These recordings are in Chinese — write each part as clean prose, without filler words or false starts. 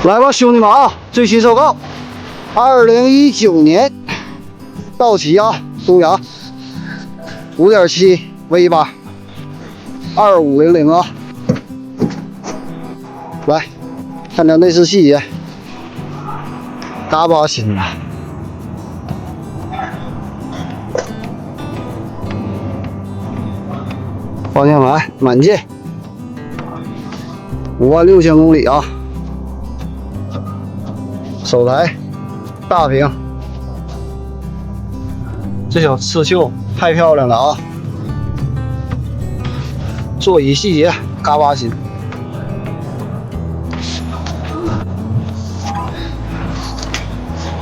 来吧，兄弟们啊！最新手稿，2019年道奇啊，东阳5.7 V8 2500啊！来看看内饰细节，嘎巴新的，方向盘满键，56000公里啊！手台大屏，这小刺绣太漂亮了啊！座椅细节嘎巴新，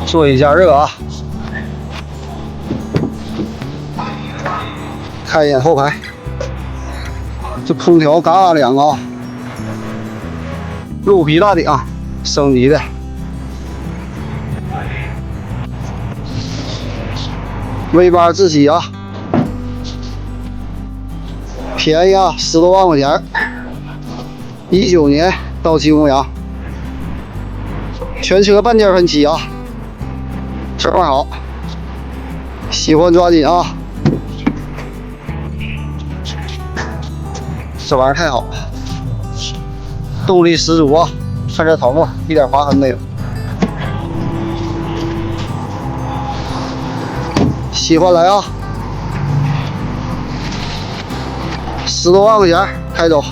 座椅加热啊！看一眼后排，这空调嘎凉啊！鹿皮大顶，升级的。V8自吸啊，便宜啊，10多万块钱。19年道奇公羊，全车半件分期啊，正好，喜欢抓紧啊！这玩意儿太好了，动力十足啊！看这头发，一点划痕没有。喜欢来啊！10多万块钱开走。